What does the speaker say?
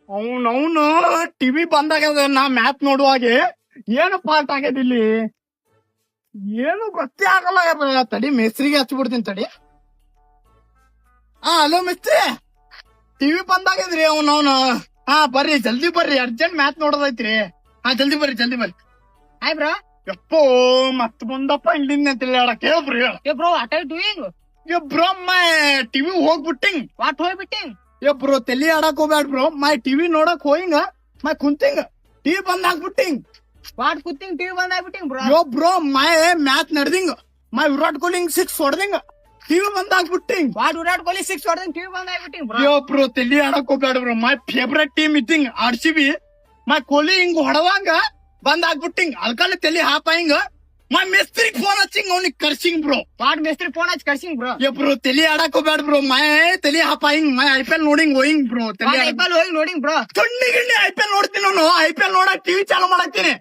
ಅವನು ಟಿವಿ ಬಂದಾಗ್ಯದ ನಾ ಮ್ಯಾಚ್ ನೋಡುವಾಗೆ ಏನು ಪಾರ್ಟ್ ಆಗ್ಯದ ಇಲ್ಲಿ ಏನು ಗೊತ್ತೇ ಆಗಲ್ಲ. ತಡಿ ಮೇಸ್ತ್ರಿಗೆ ಹಚ್ಬಿಡ್ತೀನಿ ತಡಿ. ಹಲೋ ಮಿಸ್ತ್ರಿ, ಟಿವಿ ಬಂದಾಗ್ಯದ್ರಿ ಅವನು. ಬರ್ರಿ ಜಲ್ದಿ ಬರ್ರಿ, ಅರ್ಜೆಂಟ್ ಮ್ಯಾಚ್ ನೋಡೋದೈತ್ರಿ. ಜಲ್ದಿ ಬರ್ರಿ. Hi bro. ಯಪ್ಪೋ ಮತ್ ಬಂದಪ್ಪ ಇಲ್ಲಿಂದ ತಿಳಿಯಾಡಕ್ ಹೇಳ್ಬ್ರಿ. Bro what are doing? Bro my TV ಹೋಗ್ಬಿಟ್ಟಿಂಗ್. ವಾಟ್ ಹೋಗ್ಬಿಟ್ಟಿಂಗ್? ಬ್ರೋ ತಲಿ ಆಡಕ್ ಹೋಗ್ಬೇಡ ಬ್ರೋ, ಮೈ ಟಿವಿ ನೋಡಕ್ ಹೋಯಿಂಗ ಮೈ ಕುಂತಿಂಗ್ ಟಿವಿ ಬಂದ್ ಹಾಕ್ಬಿಟ್ಟಿಂಗ್. ವಾಟ್ ಕೂತಿಂಗ್ ಟಿವಿ ಬಂದ್ ಆಗ್ಬಿಟ್ಟಿಂಗ್ ಬ್ರೋ? ಬ್ರೋ ಮೈ ಮ್ಯಾಚ್ ನಡ್ದಿಂಗ್, ಮೈ ವಿರಾಟ್ ಕೊಹ್ಲಿ 6 ಹೊಡ್ದಿಂಗ್ ಟಿವಿ ಬಂದ್ ಹಾಕ್ಬಿಟ್ಟಿಂಗ್. ವಾಟ್ ವಿರಾಟ್ ಕೊಹ್ಲಿ 6 ಹೊಡೆದಂಗ್ ಟಿವಿ ಬಂದ್ ಆಗ್ಬಿಟ್ಟಿಂಗ್ ಬ್ರೋ? ಬ್ರೋ ತಲಿ ಆಡಕ್ ಹೋಗ್ಬೇಡ ಬ್ರೋ, ಮೈ ಫೇವ್ರೆಟ್ ಟೀಮ್ ಇದ್ದಿಂಗ್ RCB. ಮೈ ಕೊಹ್ಲಿ ಹಿಂಗ್ ಹೊಡವಂಗ ಬಂದ್ ಹಾಕ್ಬಿಟ್ಟಿಂಗ್, ಅಲ್ಕಲ್ಲಿ ತಲಿ ಹಾಪಾಯಿಂಗ ಮೈ ಮೆಸ್ತ್ರಿಗ್ ಫೋನ್ ಹಚ್ಚಿಂಗ್ ಅವ್ನಿಗ್ ಕರ್ಸಿಂಗ್ ಬ್ರೋ. ವಾಟ್ ಮೇಸ್ತ್ರಿ ಫೋನ್ ಹಚ್ಚಿ ಕರ್ಸಿಂಗ್ ಬ್ರೋ? ಬ್ರೋ ತಲಿ ಆಡಕ್ ಹೋಗ್ಬೇಡ ಬ್ರೋ, ಮೈ ತಲಿ ಹಾಪಾಯಿಂಗ್ ಮೈ IPL ನೋಡಿಂಗ್ ಹೋಯಿಂಗ್ ಬ್ರೋ. ತಲಿ ಐಪಲ್ ಹೋಗಿ ನೋಡಿಂಗ್ ಬ್ರೋ? ಸಣ್ಣ ಗಿಣ್ಣಿ IPL ನೋಡ್ತೀನಿ ನಾನು. IPL ನೋಡಕ್ ಟಿವಿ ಚಾಲು ಮಾಡಾಕ್ತೀನಿ.